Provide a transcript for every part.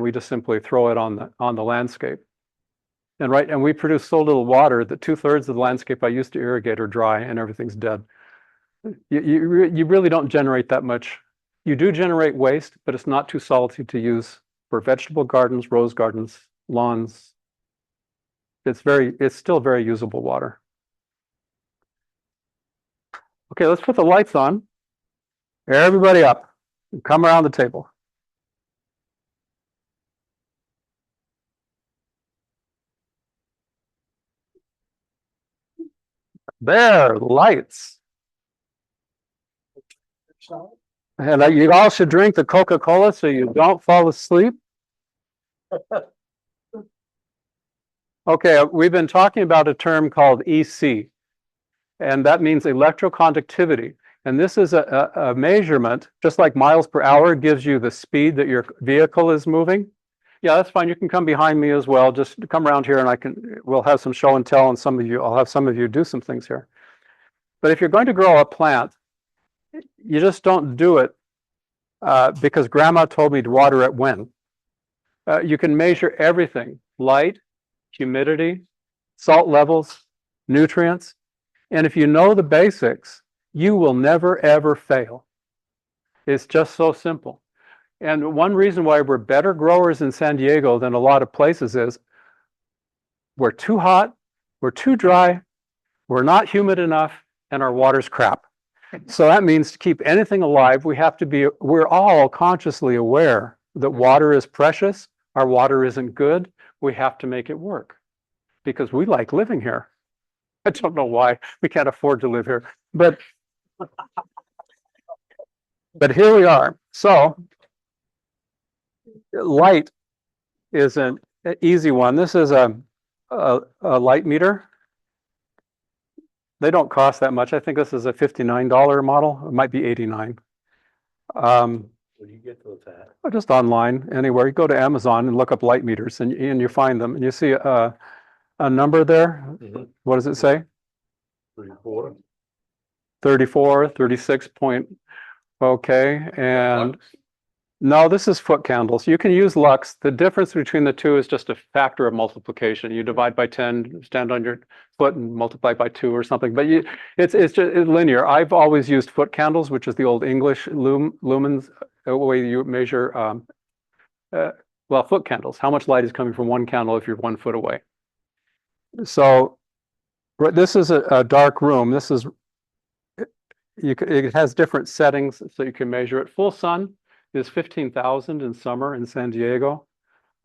we just simply throw it on the landscape. And we produce so little water that 2/3 of the landscape I used to irrigate are dry and everything's dead. You really don't generate that much. You do generate waste, but it's not too salty to use for vegetable gardens, rose gardens, lawns. It's still very usable water. Okay, let's put the lights on. Everybody up. Come around the table. There, lights. And you all should drink the Coca-Cola so you don't fall asleep. Okay, we've been talking about a term called EC, and that means electroconductivity. And this is a measurement, just like miles per hour gives you the speed that your vehicle is moving. Yeah, that's fine. You can come behind me as well. Just come around here and we'll have some show and tell, and I'll have some of you do some things here. But if you're going to grow a plant, you just don't do it because grandma told me to water it when. You can measure everything: light, humidity, salt levels, nutrients. And if you know the basics, you will never, ever fail. It's just so simple. And one reason why we're better growers in San Diego than a lot of places is we're too hot, we're too dry, we're not humid enough, and our water's crap. So that means to keep anything alive, we're all consciously aware that water is precious, our water isn't good, we have to make it work because we like living here. I don't know why we can't afford to live here, but here we are. So light is an easy one. This is a light meter. They don't cost that much. I think this is a $59 model. It might be $89. Where do you get those at? Just online, anywhere. You go to Amazon and look up light meters, and you find them, and you see a number there. Mm-hmm. What does it say? 34. 34, 36 point. Okay, and no, this is foot candles. You can use lux. The difference between the two is just a factor of multiplication. You divide by 10, stand on your foot and multiply by 2 or something. But it's just linear. I've always used foot candles, which is the old English lumens, the way you measure, foot candles. How much light is coming from one candle if you're 1 foot away? So this is a dark room. This is, it has different settings, so you can measure it. Full sun is 15,000 in summer in San Diego.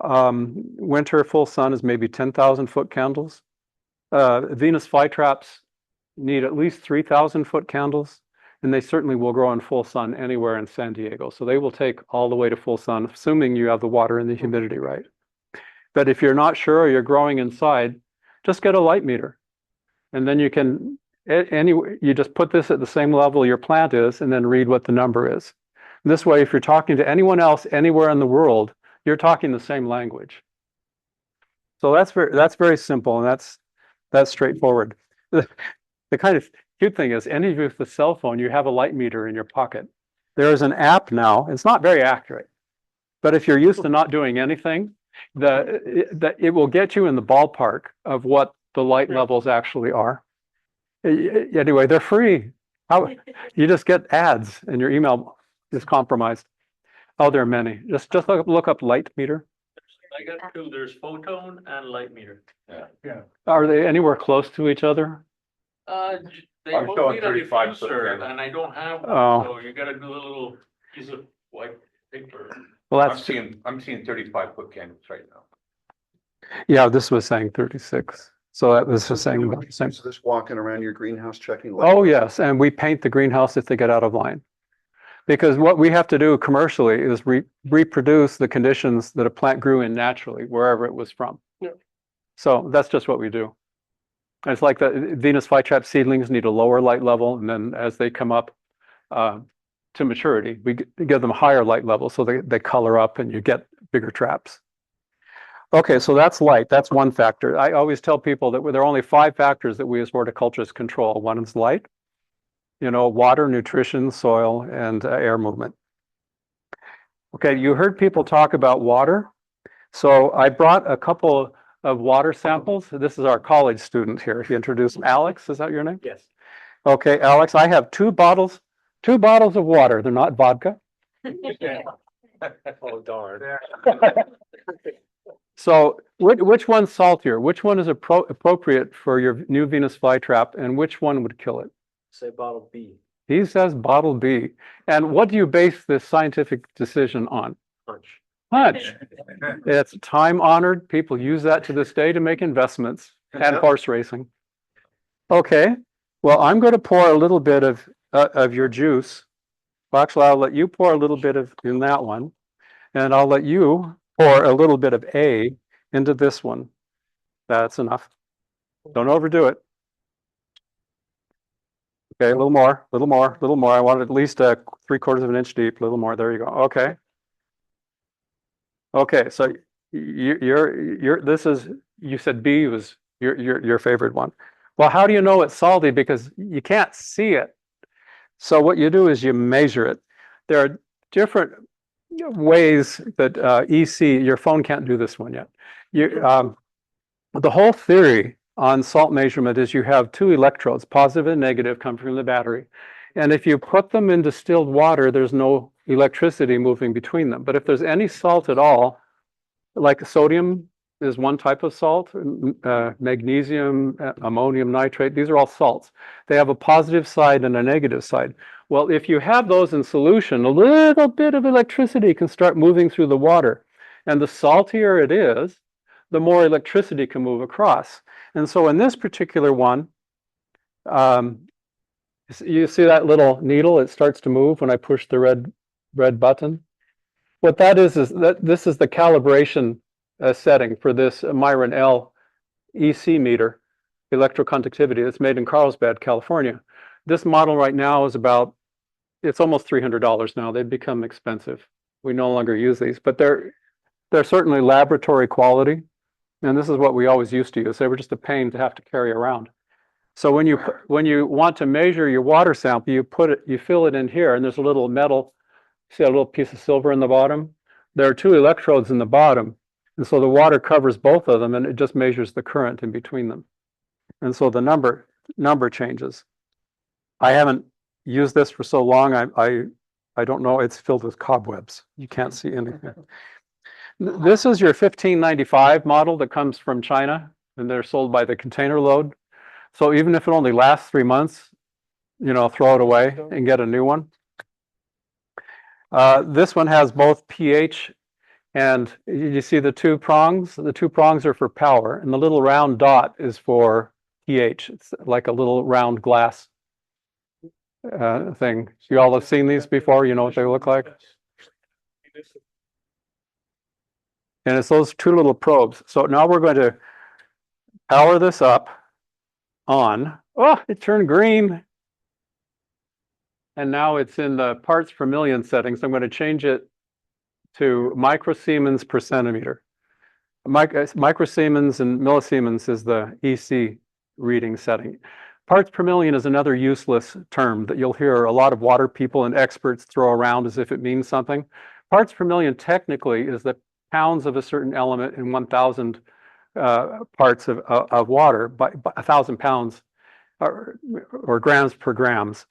Winter full sun is maybe 10,000 foot candles. Venus flytraps need at least 3,000 foot candles, and they certainly will grow in full sun anywhere in San Diego. So they will take all the way to full sun, assuming you have the water and the humidity right. But if you're not sure or you're growing inside, just get a light meter. And then you can, you just put this at the same level your plant is and then read what the number is. This way, if you're talking to anyone else anywhere in the world, you're talking the same language. So that's very simple, and that's straightforward. The kind of cute thing is, any of you with a cell phone, you have a light meter in your pocket. There is an app now. It's not very accurate, but if you're used to not doing anything, it will get you in the ballpark of what the light levels actually are. Anyway, they're free. You just get ads and your email is compromised. Oh, there are many. Just look up light meter. I got two. There's photon and light meter. Yeah. Are they anywhere close to each other? They both need a diffuser, and I don't have one, so you got to do a little piece of white paper. Well, I'm seeing 35 foot candles right now. Yeah, this was saying 36. So that was just saying about the same. So just walking around your greenhouse checking light. Oh yes, and we paint the greenhouse if they get out of line. Because what we have to do commercially is reproduce the conditions that a plant grew in naturally, wherever it was from. Yeah. So that's just what we do. It's like the Venus flytrap seedlings need a lower light level, and then as they come up to maturity, we give them higher light levels, so they color up and you get bigger traps. Okay, so that's light. That's one factor. I always tell people that there are only 5 factors that we as horticulturists control. One is light, water, nutrition, soil, and air movement. Okay, you heard people talk about water. So I brought a couple of water samples. This is our college student here. He introduced Alex. Is that your name? Yes. Okay, Alex, I have two bottles of water. They're not vodka. Oh, darn. So which one's saltier? Which one is appropriate for your new Venus flytrap, and which one would kill it? Say bottle B. He says bottle B. And what do you base this scientific decision on? Punch. Punch. It's time honored. People use that to this day to make investments and horse racing. Okay. Well, I'm going to pour a little bit of your juice. Well, actually, I'll let you pour a little bit of in that one, and I'll let you pour a little bit of A into this one. That's enough. Don't overdo it. Okay, a little more, a little more, a little more. I want it at least 3/4 of an inch deep. A little more. There you go. Okay. Okay, so this is, you said B was your favorite one. Well, how do you know it's salty? Because you can't see it. So what you do is you measure it. There are different ways that EC, your phone can't do this one yet. The whole theory on salt measurement is you have two electrodes, positive and negative, come from the battery. And if you put them in distilled water, there's no electricity moving between them. But if there's any salt at all, like sodium is one type of salt, magnesium, ammonium nitrate, these are all salts. They have a positive side and a negative side. Well, if you have those in solution, a little bit of electricity can start moving through the water. And the saltier it is, the more electricity can move across. And so in this particular one, you see that little needle? It starts to move when I push the red button. What that is that this is the calibration setting for this Myron L EC meter, electroconductivity, that's made in Carlsbad, California. This model right now is it's almost $300 now. They've become expensive. We no longer use these, but they're certainly laboratory quality. And this is what we always used to use. They were just a pain to have to carry around. So when you want to measure your water sample, you fill it in here, and there's a little metal, see a little piece of silver in the bottom? There are two electrodes in the bottom, and so the water covers both of them, and it just measures the current in between them. And so the number changes. I haven't used this for so long, I don't know, it's filled with cobwebs. You can't see anything. This is your 1595 model that comes from China, and they're sold by the container load. So even if it only lasts 3 months, throw it away and get a new one. This one has both pH and you see the two prongs? The two prongs are for power, and the little round dot is for pH. It's like a little round glass thing. You all have seen these before? You know what they look like? And it's those two little probes. So now we're going to power this up on. Oh, it turned green. And now it's in the parts per million settings. I'm going to change it to microsiemens per centimeter. Microsiemens and millisiemens is the EC reading setting. Parts per million is another useless term that you'll hear a lot of water people and experts throw around as if it means something. Parts per million technically is the pounds of a certain element in 1,000 parts of water, by 1,000 pounds or grams per grams.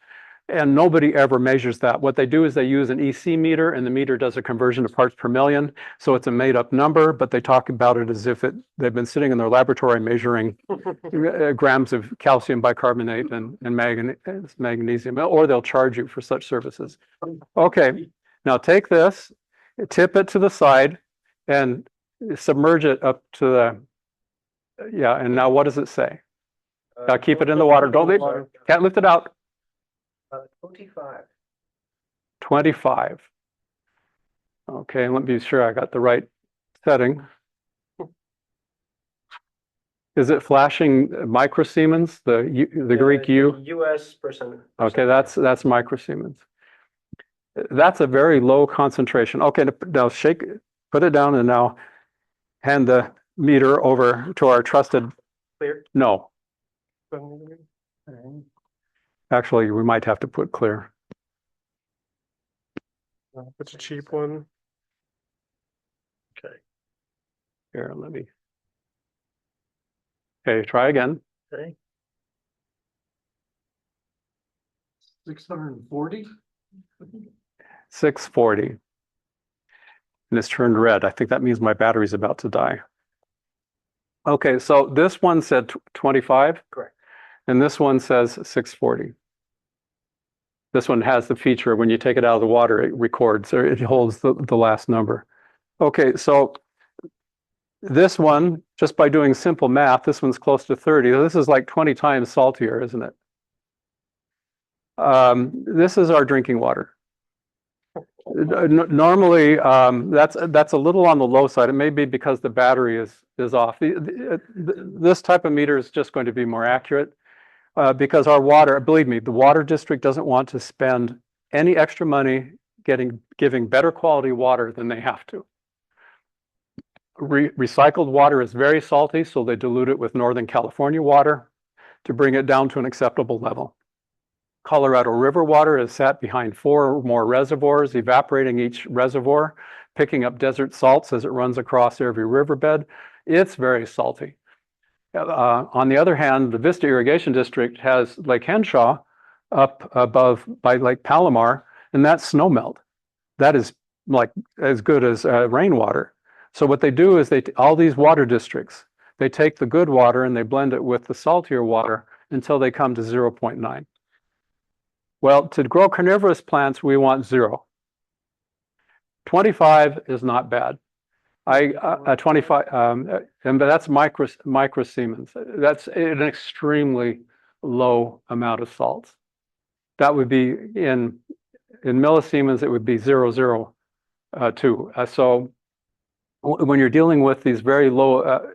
And nobody ever measures that. What they do is they use an EC meter, and the meter does a conversion to parts per million. So it's a made up number, but they talk about it as if they've been sitting in their laboratory measuring grams of calcium bicarbonate and magnesium, or they'll charge you for such services. Okay, now take this, tip it to the side, and submerge it up to the, and now what does it say? Now keep it in the water. Don't leave, can't lift it out. 25. 25. Okay, let me be sure I got the right setting. Is it flashing microsiemens, the Greek U? US percent. Okay, that's microsiemens. That's a very low concentration. Okay, now put it down, and now hand the meter over to our trusted. Clear? No. Actually, we might have to put clear. It's a cheap one. Okay. Here, let me. Okay, try again. Okay. 640? 640. And it's turned red. I think that means my battery's about to die. Okay, so this one said 25. Correct. And this one says 640. This one has the feature when you take it out of the water, it records or it holds the last number. Okay, so this one, just by doing simple math, this one's close to 30. This is like 20 times saltier, isn't it? This is our drinking water. Normally, that's a little on the low side. It may be because the battery is off. This type of meter is just going to be more accurate because our water, believe me, the water district doesn't want to spend any extra money giving better quality water than they have to. Recycled water is very salty, so they dilute it with Northern California water to bring it down to an acceptable level. Colorado River water is sat behind 4 or more reservoirs, evaporating each reservoir, picking up desert salts as it runs across every riverbed. It's very salty. On the other hand, the Vista Irrigation District has Lake Henshaw up above by Lake Palomar, and that's snowmelt. That is like as good as rainwater. So what they do is all these water districts, they take the good water and they blend it with the saltier water until they come to 0.9. Well, to grow carnivorous plants, we want 0. 25 is not bad. 25, and that's microsiemens. That's an extremely low amount of salts. That would be in millisiemens, it would be 0.002. So when you're dealing with these very low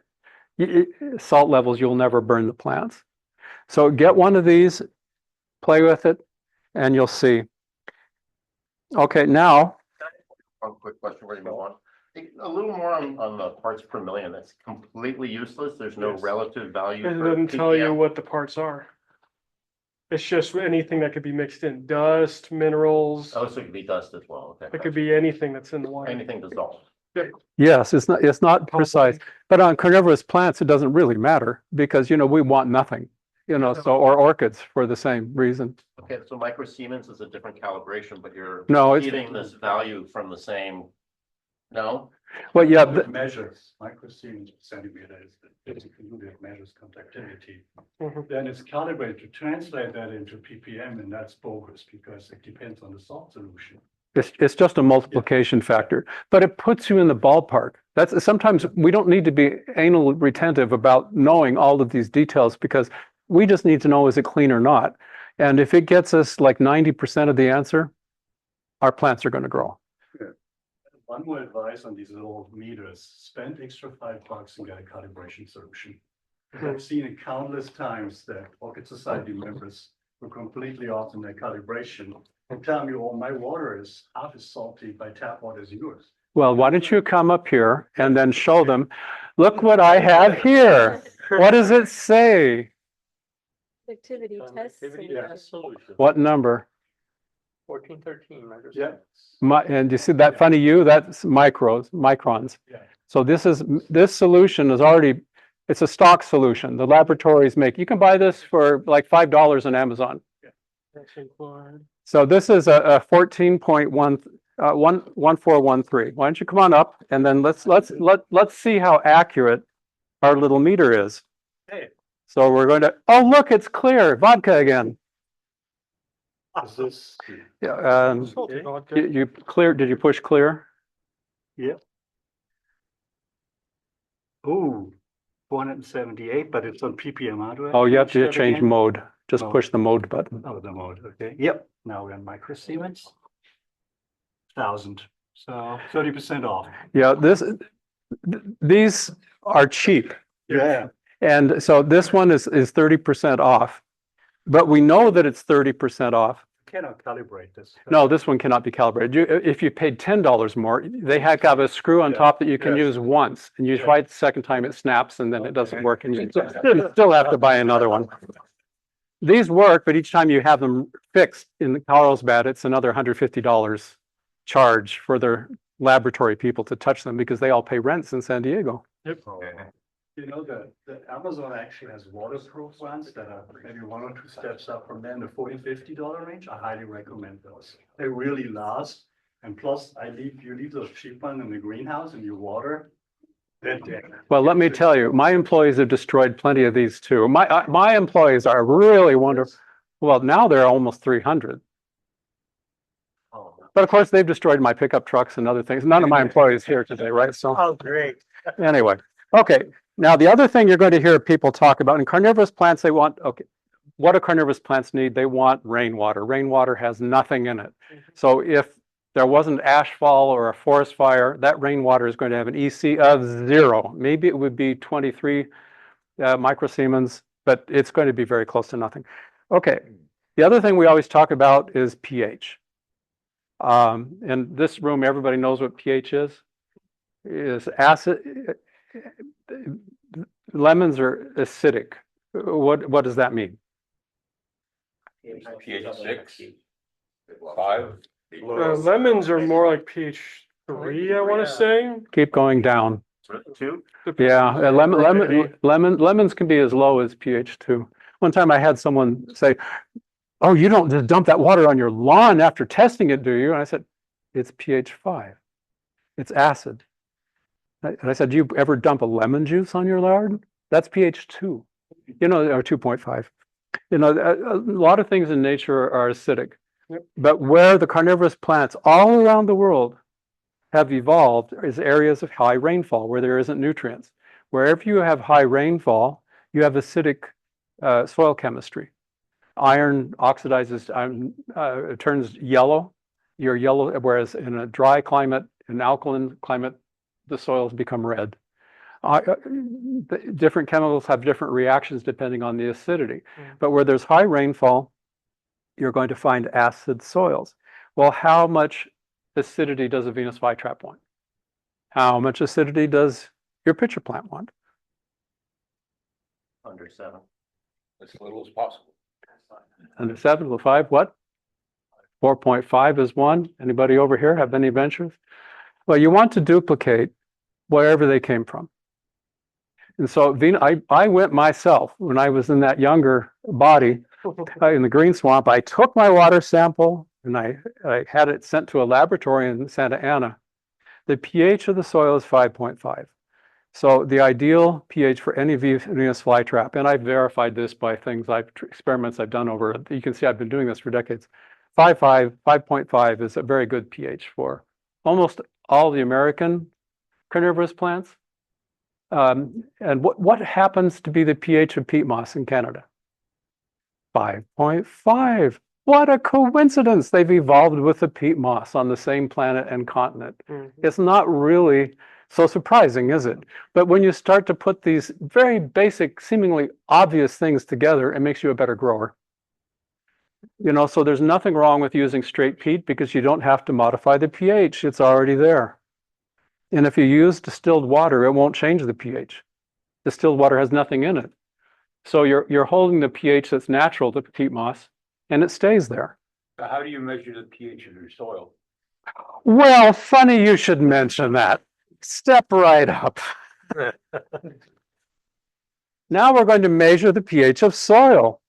salt levels, you'll never burn the plants. So get one of these, play with it, and you'll see. Okay, now. One quick question where you move on. A little more on the parts per million. That's completely useless. There's no relative value. It for doesn't tell you ppm. what the parts are. It's just anything that could be mixed in, dust, minerals. Oh, so it could be dust as well. Okay. It could be anything that's in the water. Anything dissolved. Yes, it's not precise, but on carnivorous plants, it doesn't really matter because, we want nothing, or orchids for the same reason. Okay, so microsiemens is a different calibration, but you're No, getting this value from the same. No? Well, yeah, It measures microsiemens per centimeter is the physical unit, it measures conductivity. Mhm. Then it's calibrated to translate that into ppm, and that's bogus because it depends on the salt solution. it's just a multiplication factor, but it puts you in the ballpark. Sometimes we don't need to be anal retentive about knowing all of these details because we just need to know, is it clean or not? And if it gets us like 90% of the answer, our plants are going to grow. One more advice on these little meters, spend extra $5 and get a calibration solution. I've seen it countless times that Orchid Society members were completely off in their calibration and tell me, well, my water is half as salty by tap water as yours. Well, why don't you come up here and then show them, look what I have here. What does it say? Activity test. Solution. What number? 1413. Yeah. And you see that funny U? That's microns. Yeah. So this solution is already, it's a stock solution. The laboratories make, you can buy this for like $5 on Amazon. So this is a 14.1413. Why don't you come on up and then let's see how accurate our little meter is. Hey. So we're going to, oh, look, it's clear. Vodka again. Is this? Yeah, you clear, did you push clear? Oh, 478, but it's on ppm hardware. Oh, you have to change mode. Just Mode. push the mode button. Oh, the mode, okay. Yep, now we're on microsiemens. 1,000, so 30% off. Yeah, these are cheap. Yeah. And so this one is 30% off, but we know that it's 30% off. Cannot calibrate this. No, this one cannot be calibrated. If you paid $10 more, they have a screw on top that you can use once, and you try it the second time, it snaps, and then it doesn't work, and you still have to buy another one. These work, but each time you have them fixed in Carlsbad, it's another $150 charge for their laboratory people to touch them because they all pay rents in San Diego. You know, the Amazon actually has waterproof ones that are maybe 1 or 2 steps up from there in the $40–50 range. I highly recommend those. They really last. And plus, you leave those cheap ones in the greenhouse and you water. They're dead. Well, let me tell you, my employees have destroyed plenty of these too. My employees are really wonderful. Well, now they're almost 300. But of course, they've destroyed my pickup trucks and other things. None of my employees here today, right? So Oh, great. anyway, okay. Now, the other thing you're going to hear people talk about in carnivorous plants, they want, okay, what do carnivorous plants need? They want rainwater. Rainwater has nothing in it. So if there wasn't ashfall or a forest fire, that rainwater is going to have an EC of 0. Maybe it would be 23 microsiemens, but it's going to be very close to nothing. Okay. The other thing we always talk about is pH. In this room, everybody knows what pH is acid. Lemons are acidic. What does that mean? pH 6, 5. Lemons are more like pH 3, I want to say. Keep going down. 2? Yeah, lemons can be as low as pH 2. One time I had someone say, "Oh, you don't just dump that water on your lawn after testing it, do you?" And I said, "It's pH 5. It's acid." And I said, "Do you ever dump a lemon juice on your yard? That's pH 2, or 2.5. A lot of things in nature are acidic. Yep. But where the carnivorous plants all around the world have evolved is areas of high rainfall where there isn't nutrients. Wherever you have high rainfall, you have acidic soil chemistry. Iron oxidizes, it turns yellow. You're yellow, whereas in a dry climate, an alkaline climate, the soils become red. Different chemicals have different reactions depending on the acidity. But where there's high rainfall, you're going to find acid soils. Well, how much acidity does a Venus flytrap want? How much acidity does your pitcher plant want? Under 7. As little as possible. Under 7 to 5, what? 4.5 is 1. Anybody over here have any ventures? Well, you want to duplicate wherever they came from. And so I went myself when I was in that younger body in the green swamp. I took my water sample and I had it sent to a laboratory in Santa Ana. The pH of the soil is 5.5. So the ideal pH for any Venus flytrap, and I've verified this by experiments I've done over, you can see I've been doing this for decades. 5.5 is a very good pH for almost all the American carnivorous plants. And what happens to be the pH of peat moss in Canada? 5.5. What a coincidence. They've evolved with the peat moss on the same planet and continent. It's not really so surprising, is it? But when you start to put these very basic, seemingly obvious things together, it makes you a better grower. So there's nothing wrong with using straight peat because you don't have to modify the pH. It's already there. And if you use distilled water, it won't change the pH. Distilled water has nothing in it. So you're holding the pH that's natural to peat moss, and it stays there. How do you measure the pH of your soil? Well, funny you should mention that. Step right up. Now we're going to measure the pH of soil.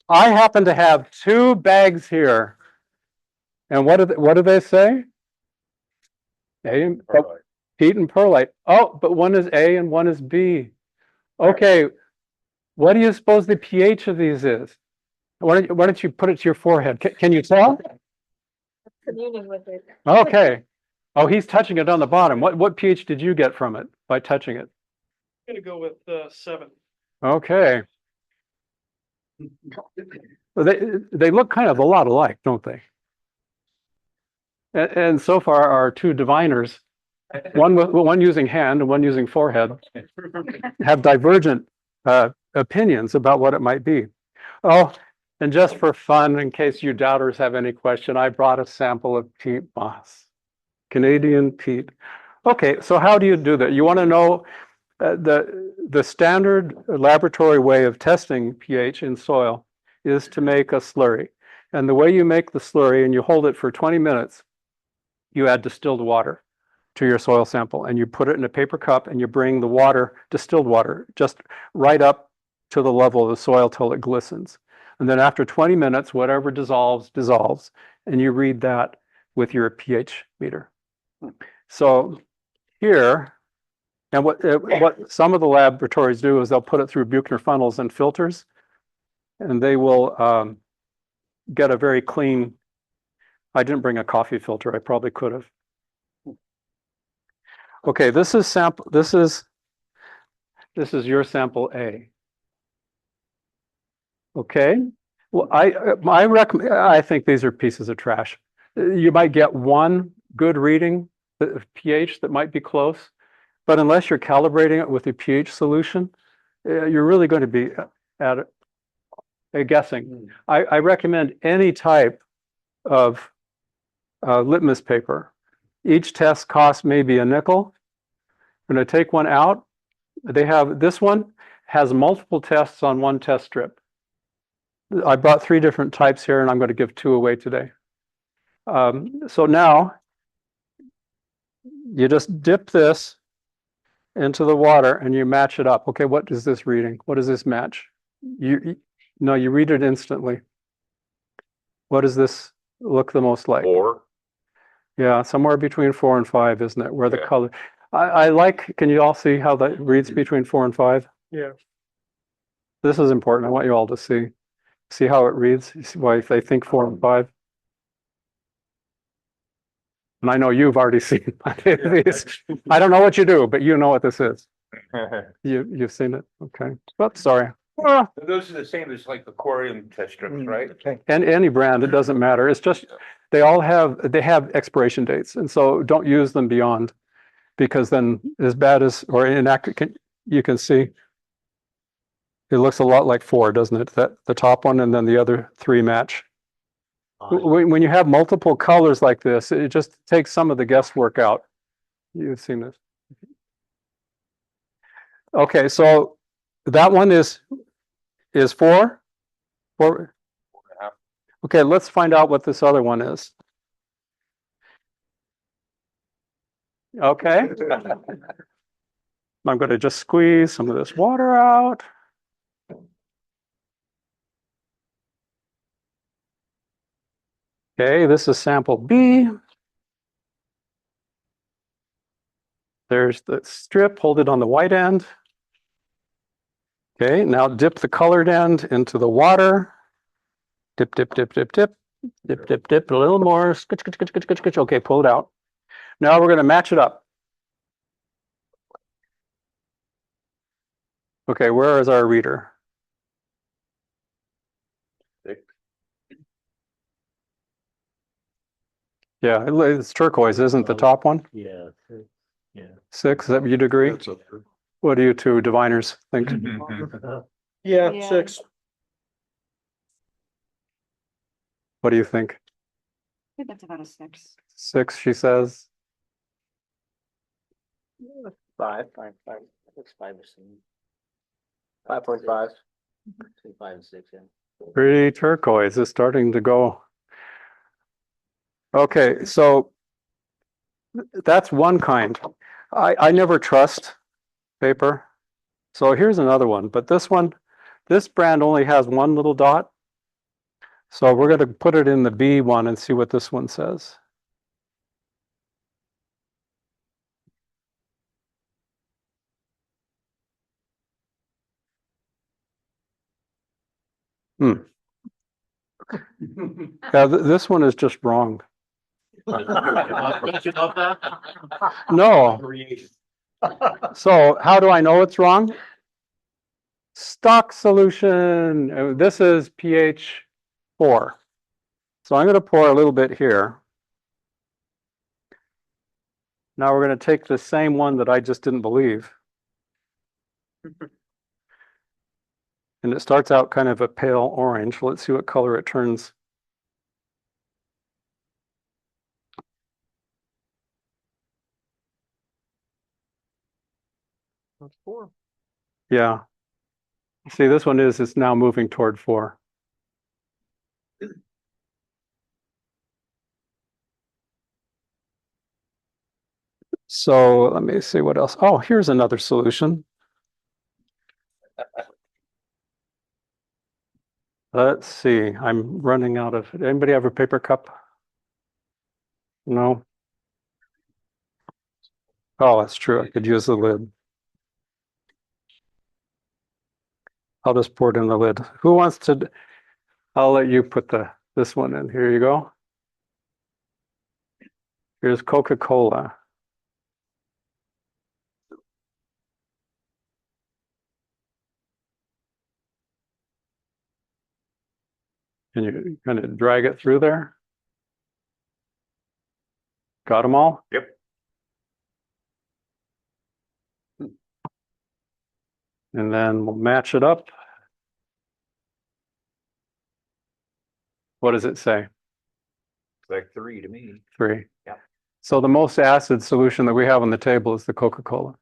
I happen to have 2 bags here. And what do they say? Peat and perlite. Oh, but one is A and one is B. Okay, what do you suppose the pH of these is? Why don't you put it to your forehead? Can you tell? Communing with it. Okay. Oh, he's touching it on the bottom. What pH did you get from it by touching it? I'm gonna go with 7. Okay. Well, they look kind of a lot alike, don't they? And so far, our 2 diviners, one using hand and one using forehead, have divergent opinions about what it might be. Oh, and just for fun, in case you doubters have any question, I brought a sample of peat moss, Canadian peat. Okay, so how do you do that? You want to know the standard laboratory way of testing pH in soil is to make a slurry. And the way you make the slurry, and you hold it for 20 minutes, you add distilled water to your soil sample, and you put it in a paper cup and you bring the water, distilled water, just right up to the level of the soil till it glistens. And then after 20 minutes, whatever dissolves, dissolves, and you read that with your pH meter. So here, and what some of the laboratories do is they'll put it through Buchner funnels and filters, and they will get a very clean. I didn't bring a coffee filter. I probably could have. Okay, this is sample. This is your sample A. Okay. Well, I think these are pieces of trash. You might get one good reading pH that might be close, but unless you're calibrating it with a pH solution, you're really going to be at guessing. I recommend any type of litmus paper. Each test costs maybe a nickel. I'm going to take one out. This one has multiple tests on one test strip. I brought 3 different types here, and I'm going to give 2 away today. So now you just dip this into the water and you match it up. Okay, what is this reading? What does this match? No, you read it instantly. What does this look the most like? 4. Yeah, somewhere between 4 and 5, isn't it? Where the color. I like. Can you all see how that reads between 4 and 5? Yeah. This is important. I want you all to see. See how it reads? See why they think 4 and 5? And I know you've already seen these. I don't know what you do, but you know what this is. You've seen it. Okay. Oops, sorry. Those are the same as like the corium test strips, right? And any brand, it doesn't matter. It's just they have expiration dates, and so don't use them beyond, because then as bad as or inaccurate, you can see it looks a lot like 4, doesn't it? That the top one and then the other 3 match. When you have multiple colors like this, it just takes some of the guesswork out. You've seen this. Okay, so that one is 4. 4. Okay, let's find out what this other one is. Okay. I'm going to just squeeze some of this water out. Okay, this is sample B. There's the strip, hold it on the white end. Okay, now dip the colored end into the water. Dip, dip, dip, dip, dip. Dip, dip, dip, a little more. Skitch, skitch, skitch, skitch, skitch, skitch. Okay, pull it out. Now we're going to match it up. Okay, where is our reader? 6. Yeah, it's turquoise, isn't the top one? Yeah. Yeah. 6, is that you'd agree? That's up there. What do you 2 diviners think? Yeah, Yeah. 6. What do you think? I think that's about a 6. 6, she says. 5. It's 5 or 7. 5.5. Between 5 and 6, yeah. Pretty turquoise. It's starting to go. Okay, so that's one kind. I never trust paper. So here's another one, but this brand only has one little dot. So we're going to put it in the B one and see what this one says. This one is just wrong. Don't you love that? No. So how do I know it's wrong? Stock solution. This is pH 4. So I'm going to pour a little bit here. Now we're going to take the same one that I just didn't believe. And it starts out kind of a pale orange. Let's see what color it turns. That's 4. Yeah. See, this one it's now moving toward 4. So let me see what else. Oh, here's another solution. Let's see, I'm running out of, anybody have a paper cup? No? Oh, that's true. I could use the lid. I'll just pour it in the lid. Who wants to, I'll let you put this one in. Here you go. Here's Coca-Cola. Can you kind of drag it through there? Got them all? Yep. And then we'll match it up. What does it say? It's like 3 to me. 3. Yeah. So the most acid solution that we have on the table is the Coca-Cola.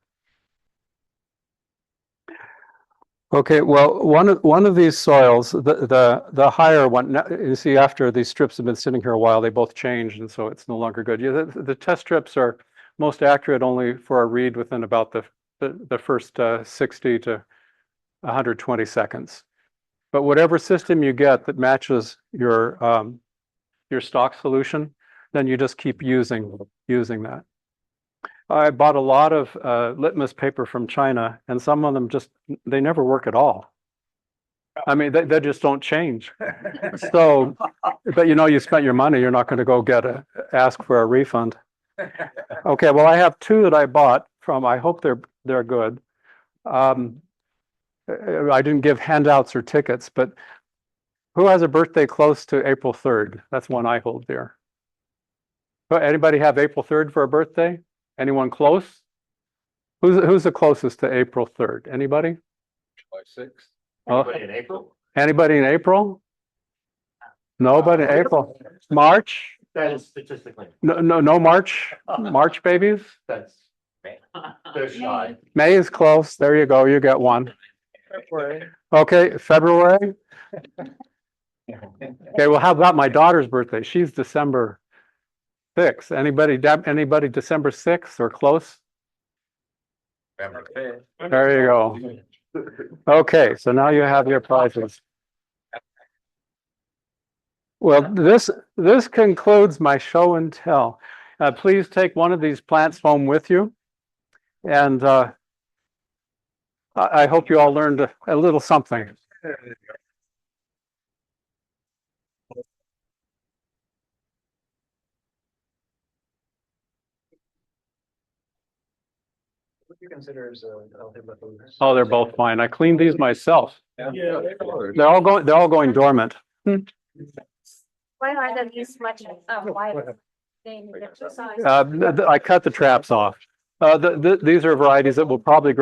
Okay, well, one of these soils, the higher one, you see, after these strips have been sitting here a while, they both changed, and so it's no longer good. The test strips are most accurate only for a read within about the first 60 to 120 seconds. But whatever system you get that matches your stock solution, then you just keep using that. I bought a lot of litmus paper from China, and some of them they never work at all. I mean, they just don't change. So, but you spent your money, you're not going to go ask for a refund. Okay, well, I have 2 that I bought from, I hope they're good. I didn't give handouts or tickets, but who has a birthday close to April 3rd? That's one I hold dear. Anybody have April 3rd for a birthday? Anyone close? Who's the closest to April 3rd? Anybody? July 6th. Anybody in April? Anybody in April? Nobody in April. March? That is statistically, No March babies? that's, they're shy. May is close. There you go. You get one. Okay, February. Okay, well, how about my daughter's birthday? She's December 6th. Anybody December 6th or close? There you go. Okay, so now you have your prizes. Well, this concludes my show and tell. Please take one of these plants home with you. And I hope you all learned a little something. What do you consider as a Oh, they're both fine. I cleaned these myself. Yeah. They're all going dormant. Why are there these much, why? They need exercise. I cut the traps off. These are varieties that will probably grow